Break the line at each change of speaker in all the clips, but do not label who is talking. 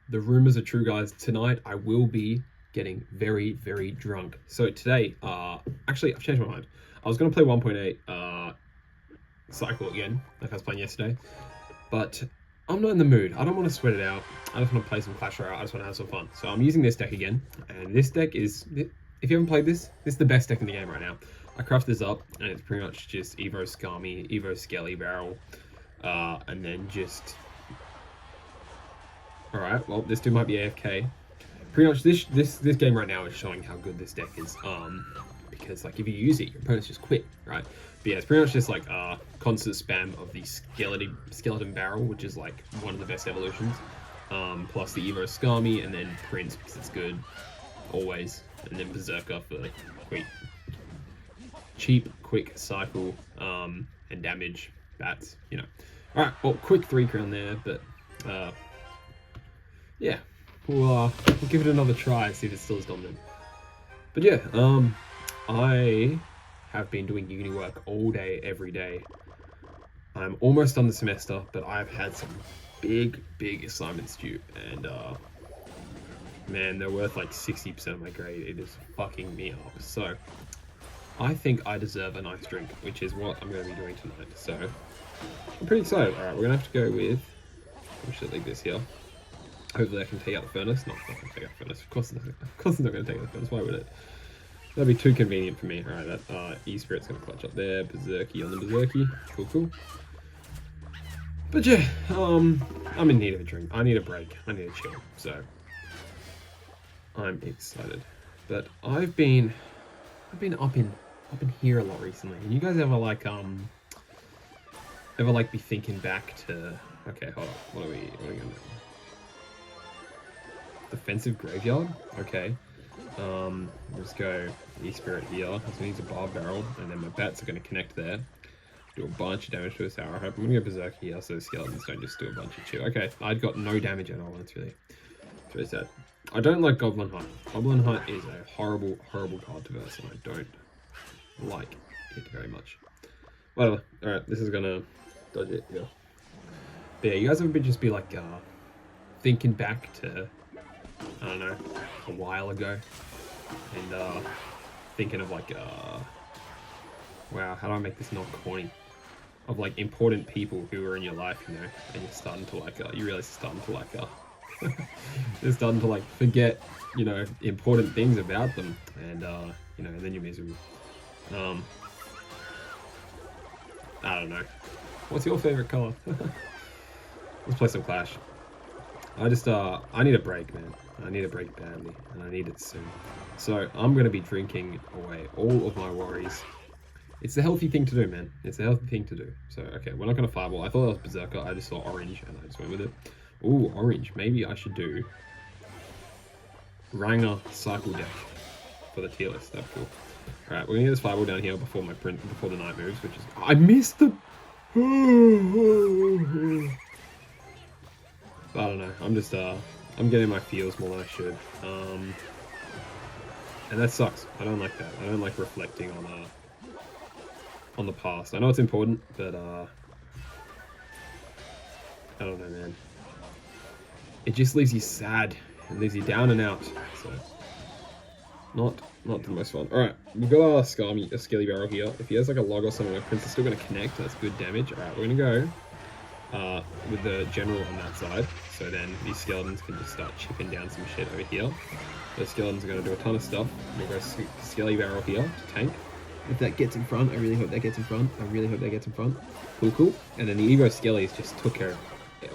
the rumors are true, guys. Tonight I will be getting very, very drunk. So today, actually, I've changed my mind. I was going to play 1.8 cycle again, like I was playing yesterday, but I'm not in the mood. I don't want to sweat it out. I just want to play some Clash Royale. I just want to have some fun. So I'm using this deck again, and this deck is, if you haven't played this is the best deck in the game right now. I craft this up, and it's pretty much just Evo Skami, Evo Skelly Barrel, and then just... Alright, well, this dude might be AFK. Pretty much this game right now is showing how good this deck is. Because like if you use it, your opponents just quit, right? But yeah, it's pretty much just like constant spam of the skeleton barrel, which is like one of the best evolutions. Plus the Evo Skami, and then Prince because it's good always, and then Berserker for like cheap, quick cycle, and damage bats, you know. Alright, well, quick 3 crown there, but yeah, we'll give it another try and see if it's still as dominant. But yeah, I have been doing uni work all day, every day. I'm almost done the semester, but I've had some big assignments due, and man, they're worth like 60% of my grade. It is fucking me up. So I think I deserve a nice drink, which is what I'm going to be doing tonight. So I'm pretty excited. All right, we're gonna have to go with. We should leave this here. Hopefully I can take out the furnace. Not gonna take out the furnace. Of course it's not gonna take out the furnace. Why would it? That'd be too convenient for me. Alright, that E-Spirit's gonna clutch up there. Berserky on the Berserky. Cool. But yeah, I'm in need of a drink. I need a break. I need a chill. So I'm excited. But I've been up in here a lot recently. And you guys ever be thinking back to, okay, hold up. What are we gonna do? Defensive graveyard. Okay. Let's go E-Spirit here. This needs a bar barrel, and then my bats are going to connect there. Do a bunch of damage to this arrow. I'm going to go Berserk here so the skeletons don't just do a bunch of chill. Okay, I'd got no damage at all. That's really sad. I don't like Goblin Hut. Goblin Hut is a horrible card to verse, and I don't like it very much. Whatever. Alright, this is going to dodge it. Yeah. But yeah, you guys ever just be like thinking back to, I don't know, a while ago, and thinking of like, wow, how do I make this not corny? Of like important people who are in your life, you know, and you're starting to like, you realize you're starting to like, you're starting to like forget, you know, important things about them, and you know, and then you're miserable. I don't know. What's your favorite color? Let's play some Clash. I need a break, man. I need a break badly, and I need it soon. So I'm going to be drinking away all of my worries. It's the healthy thing to do, man. It's the healthy thing to do. So, okay, we're not going to Fireball. I thought it was Berserker. I just saw orange, and I just went with it. Ooh, orange. Maybe I should do Ranger Cycle deck for the tier list. That's cool. Alright, we're going to get this Fireball down here before the night moves, which is... I missed the... I don't know. I'm just I'm getting my feels more than I should. And that sucks. I don't like that. I don't like reflecting on the past. I know it's important, but I don't know, man. It just leaves you sad. It leaves you down and out. So not the most fun. Alright, we've got our Skelly Barrel here. If he has like a log or something, my Prince is still gonna connect. That's good damage. Alright, we're gonna go with the general on that side, so then these skeletons can just start chipping down some shit over here. Those skeletons are going to do a ton of stuff. We'll go Skelly Barrel here to tank. If that gets in front, I really hope that gets in front. Cool. And then the Evo Skellies just took care of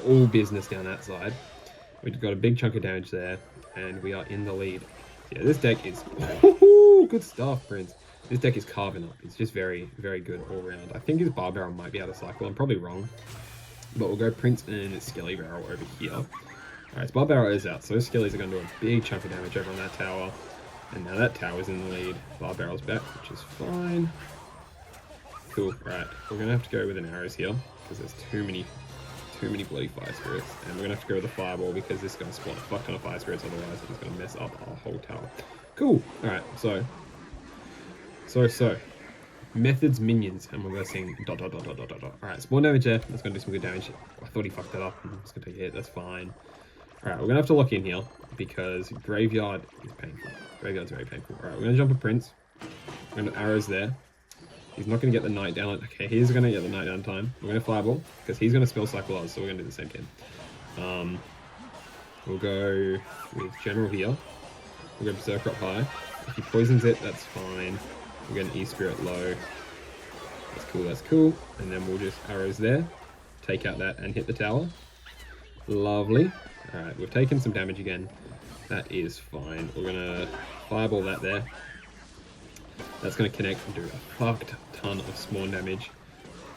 all business down that side. We've got a big chunk of damage there, and we are in the lead. Yeah, this deck is good stuff, Prince. This deck is carving up. It's just very good all around. I think his bar barrel might be out of cycle. I'm probably wrong. But we'll go Prince and Skelly Barrel over here. Alright, his bar barrel is out, so those Skellies are going to do a big chunk of damage over on that tower. And now that tower's in the lead. Bar barrel's back, which is fine. Cool, right. We're going to have to go with an arrows here, because there's too many bloody fire spirits. And we're going to have to go with a fireball, because this is going to spawn a fuck ton of fire spirits, otherwise it's going to mess up our whole tower. Cool, alright, so. Methods minions, and we're going to sing ... Alright, spawn damage there. That's going to do some good damage. I thought he fucked that up. I'm just going to take a hit. That's fine. Alright, we're gonna have to lock in here because Graveyard is painful. Graveyard's very painful. Alright, we're gonna jump a Prince. We're gonna arrows there. He's not gonna get the Knight down. Okay, he's gonna get the Knight down time. We're gonna Fireball because he's gonna spell cycle us, so we're gonna do the same thing. We'll go with General here. We'll go Berserker up high. If he poisons it, that's fine. We're gonna E-Spirit low. That's cool, that's cool. And then we'll just arrows there. Take out that and hit the tower. Lovely. Alright, we've taken some damage again. That is fine. We're gonna Fireball that there. That's gonna connect and do a fucked ton of spawn damage.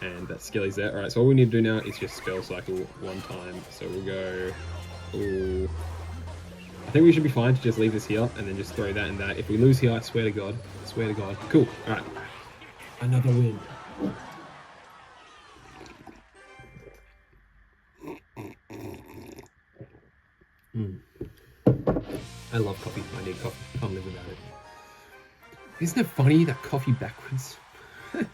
And that Skelly's there. Alright, so all we need to do now is just spell cycle one time. So we'll go... Ooh. I think we should be fine to just leave this here and then just throw that and that. If we lose here, I swear to God. I swear to God. Cool. Alright. Another win. I love coffee. I need coffee. Can't live without it. Isn't it funny that coffee backwards? I'm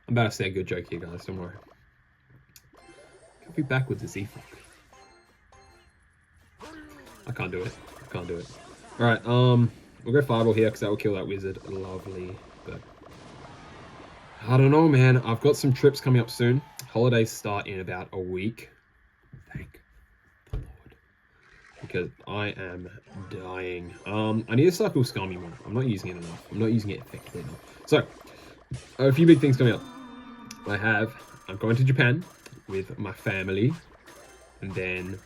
about to say a good joke here, guys. Don't worry. Coffee backwards is E-fuck. I can't do it. I can't do it. Alright, we'll go Fireball here because that will kill that wizard. Lovely. But I don't know, man. I've got some trips coming up soon. Holidays start in about a week. Thank the Lord. Because I am dying. I need to cycle Scummy more. I'm not using it enough. I'm not using it effectively enough. So, a few big things coming up. I'm going to Japan with my family. And then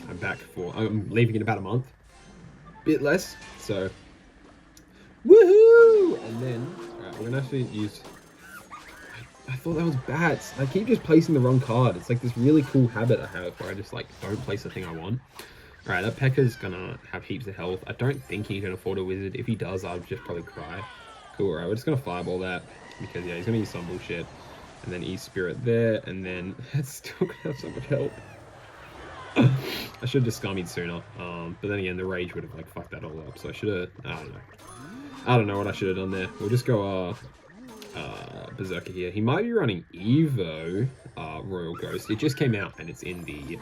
I'm leaving in about a month. Bit less. So, woohoo! And then, alright, we're gonna actually use... I thought that was bats. I keep just placing the wrong card. It's like this really cool habit I have where I just like don't place the thing I want. Alright, that Pekka's gonna have heaps of health. I don't think he can afford a wizard. If he does, I'll just probably cry. Cool, alright, we're just gonna Fireball that. Because yeah, he's gonna use some bullshit. And then E-Spirit there, and then it's still gonna have so much help. I should have just scummied sooner. But then again, the rage would have like fucked that all up. So I should have, I don't know what I should have done there. We'll just go Berserker here. He might be running Evo Royal Ghost. It just came out and it's in the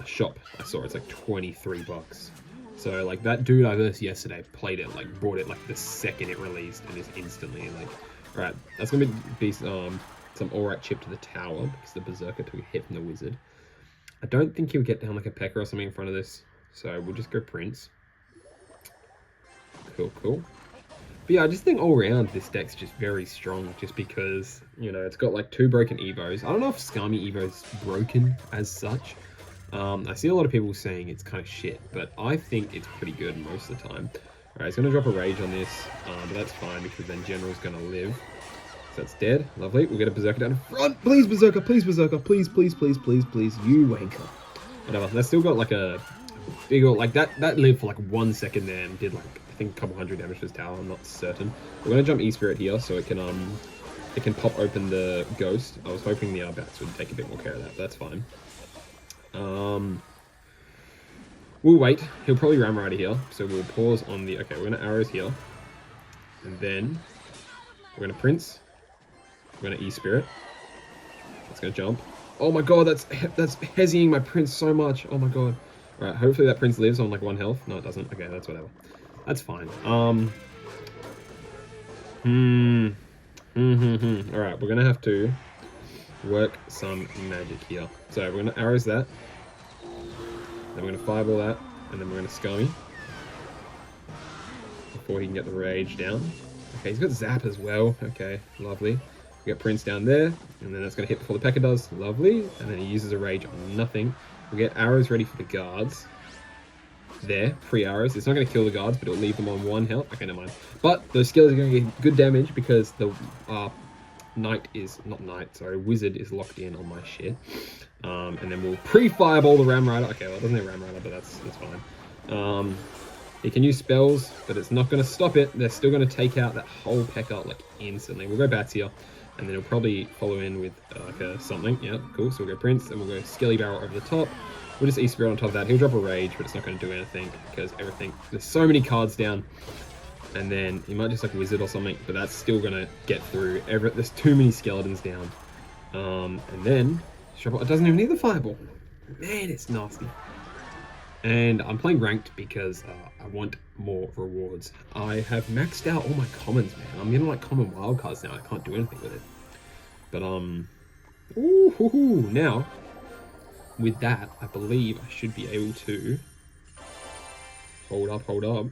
shop. I saw it's like 23 bucks. So like that dude I versed yesterday played it, like bought it like the second it released and is instantly like, alright, that's gonna be some alright chip to the tower because the Berserker took a hit from the wizard. I don't think he'll get down like a Pekka or something in front of this. So we'll just go Prince. Cool, cool. But yeah, I just think all around this deck's just very strong just because, you know, it's got like 2 broken Evos. I don't know if Scummy Evo's broken as such. I see a lot of people saying it's kind of shit, but I think it's pretty good most of the time. Alright, he's going to drop a Rage on this, but that's fine because then General's going to live. So that's dead. Lovely. We'll get a Berserker down in front. Please, Berserker. Please, Berserker. Please, please, please, please, please. You wanker. Whatever. That's still got like a big, like that lived for like 1 second there and did like, I think a couple hundred damage to his tower. I'm not certain. We're going to jump E-Spirit here so it can pop open the Ghost. I was hoping the bats would take a bit more care of that, but that's fine. We'll wait. He'll probably ram right here. So we'll pause on the, okay, we're going to arrows here. And then we're going to Prince. We're going to E-Spirit. It's going to jump. Oh my god, that's hezzying my Prince so much. Oh my god. Alright, hopefully that Prince lives on like 1 health. No, it doesn't. Okay, that's whatever. That's fine. Alright, we're going to have to work some magic here. So we're going to arrows that. Then we're going to Fireball that. And then we're going to Scummy. Before he can get the Rage down. Okay, he's got Zap as well. Okay, lovely. We got Prince down there, and then that's going to hit before the Pekka does. Lovely. And then he uses a Rage on nothing. We'll get arrows ready for the guards. There, 3 arrows. It's not going to kill the guards, but it'll leave them on 1 health. Okay, never mind. But those skills are going to get good damage because the wizard is locked in on my shit. And then we'll pre-fireball the Ram Rider. Okay, well, it doesn't have Ram Rider, but that's fine. He can use spells, but it's not going to stop it. They're still going to take out that whole Pekka like instantly. We'll go Bats here. And then he'll probably follow in with something. Yeah, cool. So we'll go Prince, and we'll go Skelly Barrel over the top. We'll just E-Spirit on top of that. He'll drop a Rage, but it's not going to do anything because there's so many cards down. And then he might just like Wizard or something, but that's still going to get through. There's too many skeletons down. And then, it doesn't even need the Fireball. Man, it's nasty. And I'm playing ranked because I want more rewards. I have maxed out all my commons, man. I'm getting like common wildcards now. I can't do anything with it. But ooh, now with that, I believe I should be able to hold up.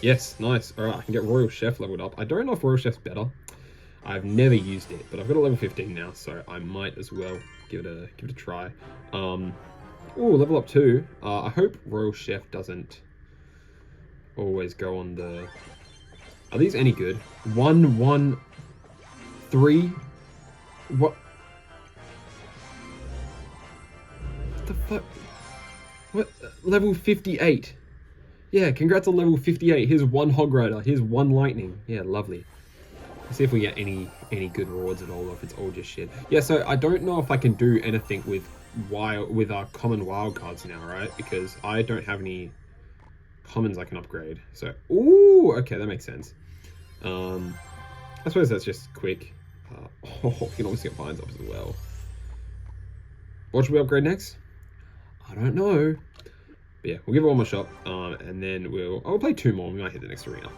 Yes, nice. All right, I can get Royal Chef leveled up. I don't know if Royal Chef's better. I've never used it, but I've got a level 15 now, so I might as well give it a try. Oh, level up 2. I hope Royal Chef doesn't always go on the... Are these any good? 1, 1, 3. What? What the fuck? What? Level 58. Yeah, congrats on level 58. Here's 1 Hog Rider. Here's 1 Lightning. Yeah, lovely. Let's see if we get any good rewards at all, or if it's all just shit. Yeah, so I don't know if I can do anything with our common wildcards now, right? Because I don't have any commons I can upgrade. So, ooh, okay, that makes sense. I suppose that's just quick. We can always get vines up as well. What should we upgrade next? I don't know. But yeah, we'll give it one more shot, and then I'll play 2 more. We might hit the next arena.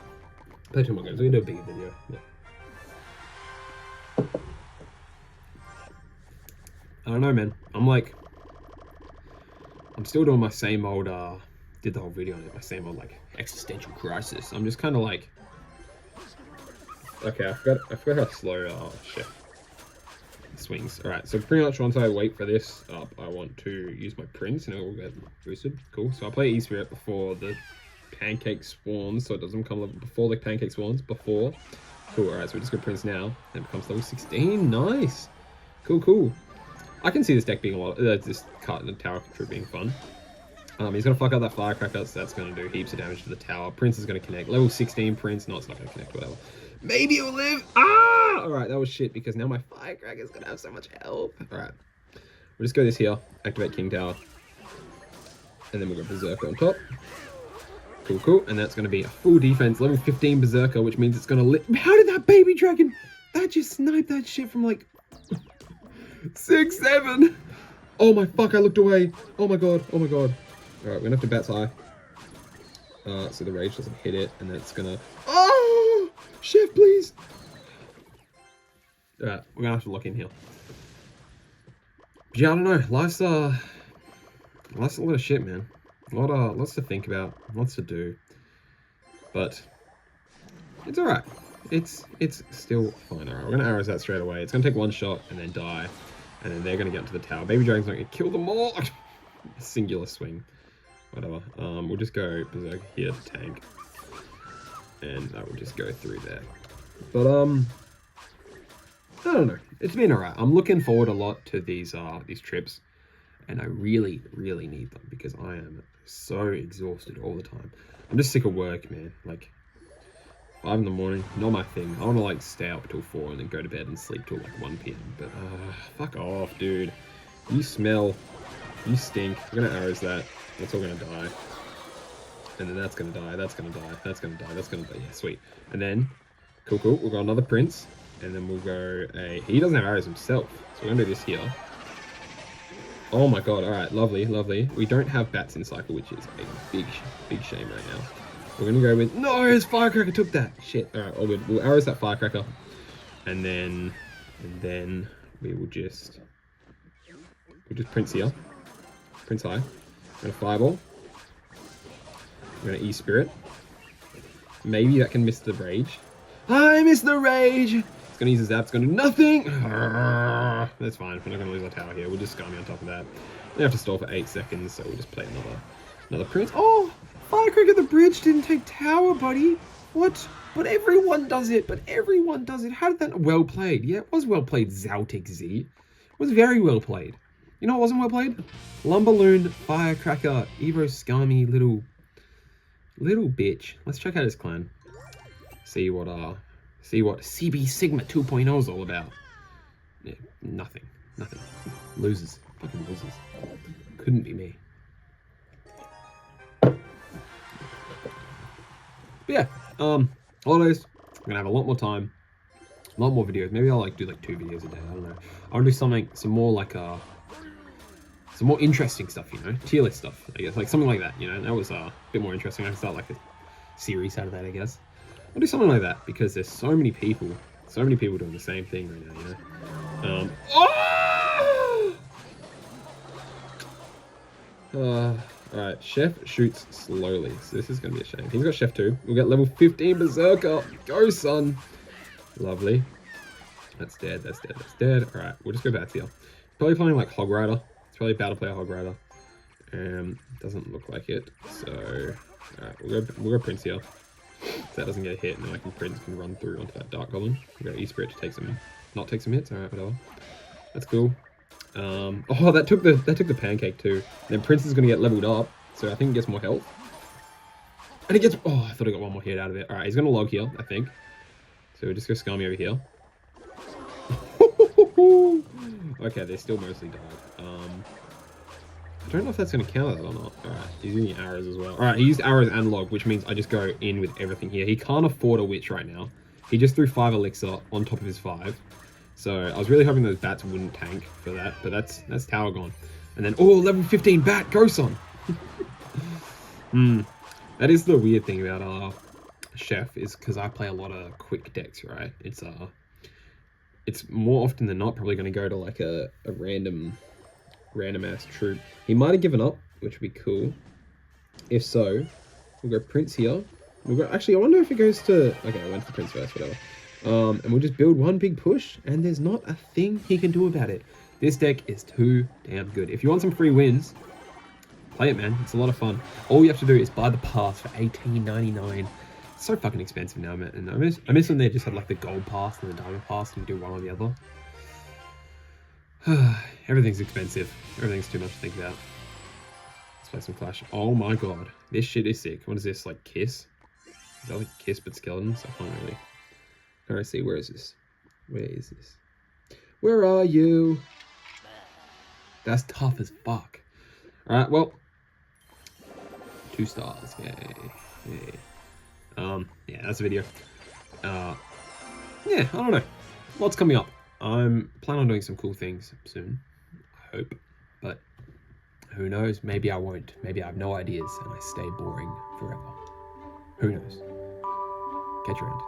Play 2 more games. We can do a bigger video. Yeah. I don't know, man. I'm still doing my same old, did the whole video on it, my same old, like, existential crisis. I'm just kind of like, okay, I forgot how slow, Chef swings. Alright, so pretty much once I wait for this up, I want to use my Prince, and it will get boosted. Cool, so I play E-Spirit before the Pancake Swans, so it doesn't come level before the Pancake Swans, before. Cool, alright, so we just go Prince now, and it becomes level 16, nice! Cool. I can see this deck being a lot, this card in the tower control being fun. He's going to fuck up that Firecracker, so that's going to do heaps of damage to the tower. Prince is going to connect. Level 16 Prince, no, it's not going to connect, whatever. Maybe it'll live! Ah! Alright, that was shit, because now my Firecracker is going to have so much health. Alright, we'll just go this here, activate King Tower, and then we'll go Berserker on top. Cool, and that's going to be a full defense, level 15 Berserker, which means it's going to How did that baby dragon? That just sniped that shit from like 6, 7. Oh my fuck, I looked away. Oh my god. Alright, we're gonna have to bats high. So the rage doesn't hit it, and then it's gonna... Oh! Chef, please! Alright, we're gonna have to lock in here. But yeah, I don't know. Life's a lot of shit, man. Lots to think about, lots to do. But it's alright. It's still fine. Alright, we're gonna arrows that straight away. It's gonna take 1 shot and then die. And then they're gonna get into the tower. Baby Dragon's not gonna kill them all. Singular swing. Whatever. We'll just go Berserk here to tank. And I will just go through there. But I don't know. It's been alright. I'm looking forward a lot to these trips. And I really, really need them because I am so exhausted all the time. I'm just sick of work, man. Like 5 in the morning, not my thing. I want to like stay up till 4 and then go to bed and sleep till like 1 p.m. But fuck off, dude. You smell. You stink. We're gonna arrows that. That's all gonna die. And then that's gonna die. That's gonna die. That's gonna die. That's gonna die. Yeah, sweet. And then, cool. We'll go another Prince. And then we'll go a... He doesn't have arrows himself. So we're gonna do this here. Oh my god, alright, lovely. We don't have bats in cycle, which is a big shame right now. We're gonna go with... No, his Firecracker took that! Shit, alright, all good. We'll arrows that Firecracker. And then we will just... We'll just Prince here. Prince high. We're gonna Fireball. We're gonna E-Spirit. Maybe that can miss the Rage. I missed the Rage! It's gonna use his zap, it's gonna do nothing! That's fine, we're not gonna lose our tower here. We'll just Scummy on top of that. We have to stall for 8 seconds, so we'll just play another Prince. Oh! Firecracker the bridge didn't take tower, buddy! What? But everyone does it! How did that... Well played. Yeah, it was well played, Zaltic Z. It was very well played. You know what wasn't well played? Lumberloon, Firecracker, Evo Scummy, little bitch. Let's check out his clan. See what CB Sigma 2.0 is all about. Yeah, nothing. Losers. Fucking losers. Couldn't be me. But yeah, holidays. I'm gonna have a lot more time, a lot more videos. Maybe I'll do 2 videos a day. I don't know. I'll do some more like some more interesting stuff, you know, tier list stuff, I guess, like something like that, you know. That was a bit more interesting. I can start like a series out of that, I guess. I'll do something like that because there's so many people doing the same thing right now, you know. Alright, Chef shoots slowly, so this is going to be a shame. He's got Chef 2. We'll get level 15 Berserker. Go, son. Lovely. That's dead, that's dead, that's dead. Alright, we'll just go back here. Probably playing like Hog Rider. It's probably about to play a Hog Rider. Doesn't look like it. So, alright, we'll go Prince here. If that doesn't get hit, and then I can Prince can run through onto that Dark Goblin. We'll go E-Spirit to take some, not take some hits. Alright, whatever. That's cool. Oh, that took the pancake too. And then Prince is gonna get leveled up, so I think he gets more health. And he gets, oh, I thought he got one more hit out of it. Alright, he's gonna log here, I think. So we'll just go Scummy over here. Okay, they still mostly died. I don't know if that's going to counter that or not. Alright, he's using arrows as well. Alright, he used arrows and log, which means I just go in with everything here. He can't afford a witch right now. He just threw 5 elixir on top of his 5. So I was really hoping those bats wouldn't tank for that, but that's tower gone. And then, oh, level 15 bat, go son! That is the weird thing about Chef, is because I play a lot of quick decks, right? It's more often than not probably going to go to like a random ass troop. He might have given up, which would be cool. If so, we'll go Prince here. We'll go, actually, I wonder if it goes to, okay, I went for Prince first, whatever. And we'll just build one big push, and there's not a thing he can do about it. This deck is too damn good. If you want some free wins, play it, man. It's a lot of fun. All you have to do is buy the pass for $18.99. It's so fucking expensive now, man. And I miss when they just had like the gold pass and the diamond pass and you do one or the other. Everything's expensive. Everything's too much to think about. Let's play some Clash. Oh my god. This shit is sick. What is this? Like Kiss? Is that like Kiss but skeletons? I can't really. Can't see. Where is this? Where is this? Where are you? That's tough as fuck. Alright, well. 2 stars. Yay. Yay. Yeah, that's a video. Yeah, I don't know. Lots coming up. I'm planning on doing some cool things soon. I hope. But who knows? Maybe I won't. Maybe I have no ideas and I stay boring forever. Who knows? Catch you around.